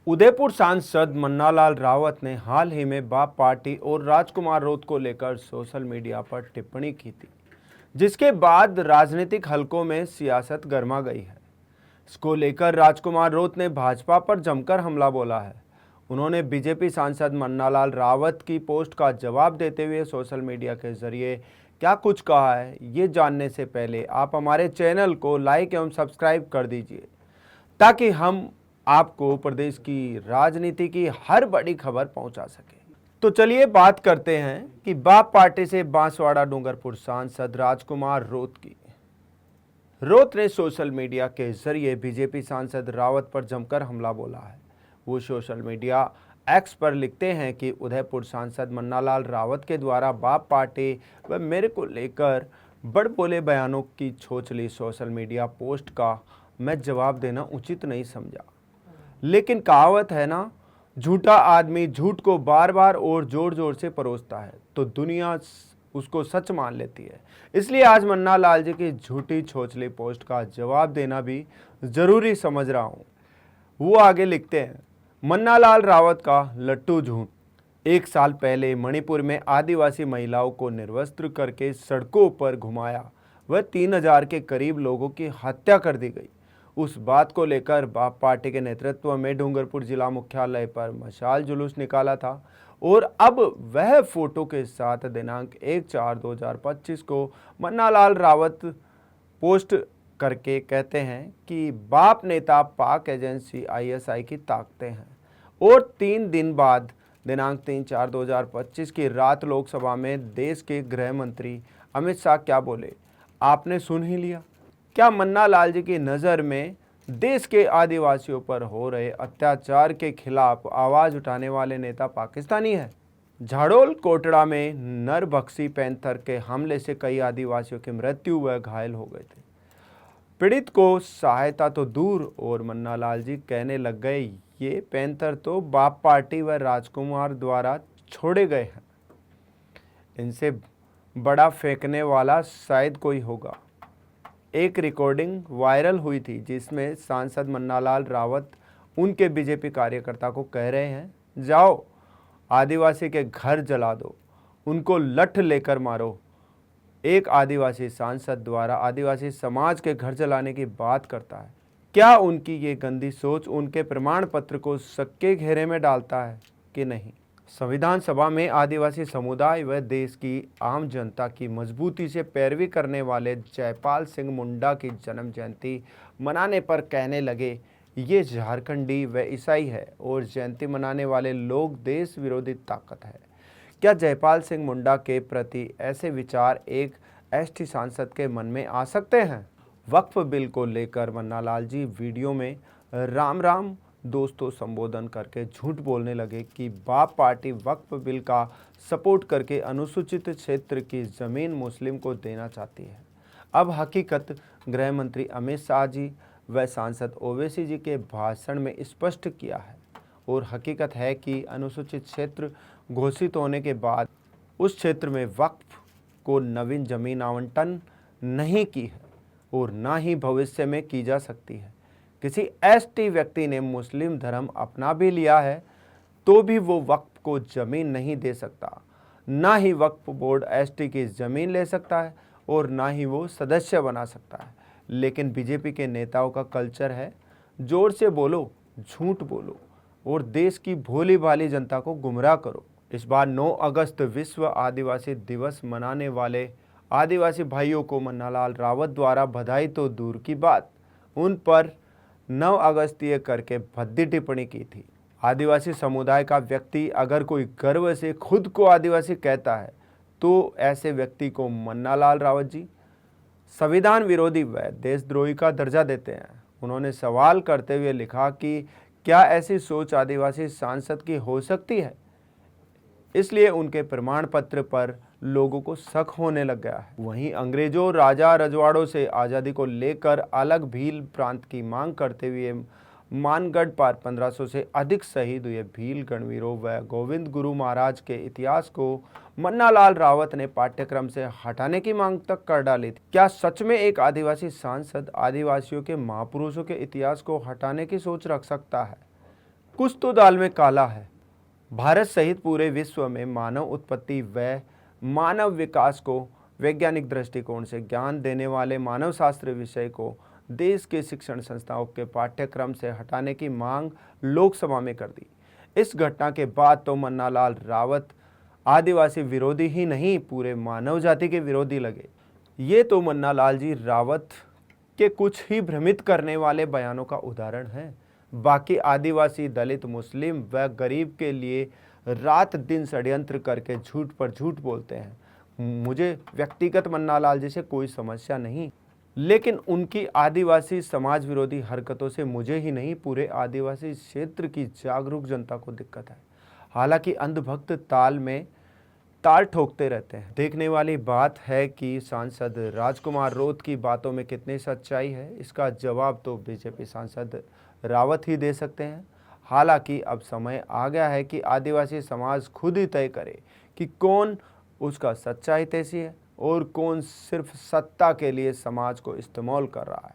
उदयपुर सांसद मन्नालाल रावत ने हाल ही में बाप पार्टी और राजकुमार रोत को लेकर सोशल मीडिया पर टिप्पणी की थी, जिसके बाद राजनीतिक हलकों में सियासत गर्मा गई है। इसको लेकर राजकुमार रोत ने भाजपा पर जमकर हमला बोला है। उन्होंने बीजेपी सांसद मन्नालाल रावत की पोस्ट का जवाब देते हुए सोशल मीडिया के जरिए क्या कुछ कहा है, ये जानने से पहले आप हमारे चैनल को लाइक एवं सब्सक्राइब कर दीजिए ताकि हम आपको प्रदेश की राजनीति की हर बड़ी खबर पहुंचा सके। तो चलिए बात करते हैं कि बाप पार्टी से बांसवाड़ा डूंगरपुर सांसद राजकुमार रोत की। रोत ने सोशल मीडिया के जरिए बीजेपी सांसद रावत पर जमकर हमला बोला है। वो सोशल मीडिया एक्स पर लिखते हैं कि उदयपुर सांसद मन्नालाल रावत के द्वारा बाप पार्टी व मेरे को लेकर बड़बोले बयानों की छोचली सोशल मीडिया पोस्ट का मैं जवाब देना उचित नहीं समझा। लेकिन कहावत है ना, झूठा आदमी झूठ को बार बार और जोर जोर से परोसता है तो दुनिया उसको सच मान लेती है। इसलिए आज मन्ना लाल जी की झूठी छोचली पोस्ट का जवाब देना भी जरूरी समझ रहा हूँ। वो आगे लिखते हैं, मन्ना लाल रावत का लट्टू झूठ। 1 साल पहले मणिपुर में आदिवासी महिलाओं को निर्वस्त्र करके सड़कों पर घुमाया व 3000 के करीब लोगों की हत्या कर दी गई। उस बात को लेकर बाप पार्टी के नेतृत्व में डूंगरपुर जिला मुख्यालय पर मशाल जुलूस निकाला था और अब वह फोटो के साथ दिनांक 1/4/2025 को मन्नालाल रावत पोस्ट करके कहते हैं कि बाप नेता पाक एजेंसी ISI की ताकतें हैं। और 3 दिन बाद दिनांक 3/4/2025 की रात लोकसभा में देश के गृह मंत्री अमित शाह क्या बोले, आपने सुन ही लिया। क्या मन्ना लाल जी की नज़र में देश के आदिवासियों पर हो रहे अत्याचार के खिलाफ आवाज़ उठाने वाले नेता पाकिस्तानी है? झाड़ोल कोटड़ा में नरभक्षी पैंथर के हमले से कई आदिवासियों की मृत्यु व घायल हो गए थे। पीड़ित को सहायता तो दूर और मन्ना लाल जी कहने लग गए ये पैंथर तो बाप पार्टी व राजकुमार द्वारा छोड़े गए हैं, इनसे बड़ा फेंकने वाला शायद कोई होगा। एक रिकॉर्डिंग वायरल हुई थी जिसमें सांसद मन्नालाल रावत उनके बीजेपी कार्यकर्ता को कह रहे हैं, जाओ आदिवासी के घर जला दो, उनको लठ लेकर मारो। एक आदिवासी सांसद द्वारा आदिवासी समाज के घर जलाने की बात करता है। क्या उनकी ये गंदी सोच उनके प्रमाण पत्र को शक के घेरे में डालता है कि नहीं? संविधान सभा में आदिवासी समुदाय व देश की आम जनता की मजबूती से पैरवी करने वाले जयपाल सिंह मुंडा की जन्म जयंती मनाने पर कहने लगे ये झारखंडी व ईसाई है और जयंती मनाने वाले लोग देश विरोधी ताकत है। क्या जयपाल सिंह मुंडा के प्रति ऐसे विचार एक ST सांसद के मन में आ सकते हैं? वक्फ बिल को लेकर मन्नालाल जी वीडियो में राम राम दोस्तों संबोधन करके झूठ बोलने लगे कि बाप पार्टी वक्फ बिल का सपोर्ट करके अनुसूचित क्षेत्र की ज़मीन मुस्लिम को देना चाहती है। अब हकीकत गृह मंत्री अमित शाह जी व सांसद ओवैसी जी के भाषण में स्पष्ट किया है और हकीकत है कि अनुसूचित क्षेत्र घोषित होने के बाद उस क्षेत्र में वक्फ को नवीन जमीन आवंटन नहीं की है और ना ही भविष्य में की जा सकती है। किसी ST व्यक्ति ने मुस्लिम धर्म अपना भी लिया है तो भी वो वक्फ को ज़मीन नहीं दे सकता, ना ही वक्फ बोर्ड ST की ज़मीन ले सकता है और ना ही वो सदस्य बना सकता है। लेकिन बीजेपी के नेताओं का कल्चर है जोर से बोलो, झूठ बोलो और देश की भोली भाली जनता को गुमराह करो। इस बार 9 अगस्त विश्व आदिवासी दिवस मनाने वाले आदिवासी भाइयों को मन्नालाल रावत द्वारा बधाई तो दूर की बात, उन पर 9 अगस्तीय करके भद्दी टिप्पणी की थी। आदिवासी समुदाय का व्यक्ति अगर कोई गर्व से खुद को आदिवासी कहता है तो ऐसे व्यक्ति को मन्नालाल रावत जी संविधान विरोधी व देशद्रोही का दर्जा देते हैं। उन्होंने सवाल करते हुए लिखा कि क्या ऐसी सोच आदिवासी सांसद की हो सकती है? इसलिए उनके प्रमाण पत्र पर लोगों को शक होने लग गया है। वहीं अंग्रेजों राजा रजवाड़ों से आज़ादी को लेकर अलग भील प्रांत की मांग करते हुए मानगढ़ पर 1500 से अधिक शहीद हुए भील गणवीरों व गोविंद गुरु महाराज के इतिहास को मन्नालाल रावत ने पाठ्यक्रम से हटाने की मांग तक कर डाली थी। क्या सच में एक आदिवासी सांसद आदिवासियों के महापुरुषों के इतिहास को हटाने की सोच रख सकता है? कुछ तो दाल में काला है। भारत सहित पूरे विश्व में मानव उत्पत्ति व मानव विकास को वैज्ञानिक दृष्टिकोण से ज्ञान देने वाले मानव शास्त्र विषय को देश के शिक्षण संस्थाओं के पाठ्यक्रम से हटाने की मांग लोकसभा में कर दी। इस घटना के बाद तो मन्नालाल रावत आदिवासी विरोधी ही नहीं, पूरे मानव जाति के विरोधी लगे। ये तो मन्नालाल जी रावत के कुछ ही भ्रमित करने वाले बयानों का उदाहरण है। बाकी आदिवासी, दलित, मुस्लिम व गरीब के लिए रात दिन षड्यंत्र करके झूठ पर झूठ बोलते हैं। मुझे व्यक्तिगत मन्नालाल जी से कोई समस्या नहीं, लेकिन उनकी आदिवासी समाज विरोधी हरकतों से मुझे ही नहीं, पूरे आदिवासी क्षेत्र की जागरूक जनता को दिक्कत है। हालांकि अंधभक्त ताल ठोकते रहते हैं। देखने वाली बात है कि सांसद राजकुमार रोत की बातों में कितनी सच्चाई है। इसका जवाब तो बीजेपी सांसद रावत ही दे सकते हैं। हालांकि अब समय आ गया है कि आदिवासी समाज खुद ही तय करे कि कौन उसका सच्चा हितैषी है और कौन सिर्फ सत्ता के लिए समाज को इस्तेमाल कर रहा है।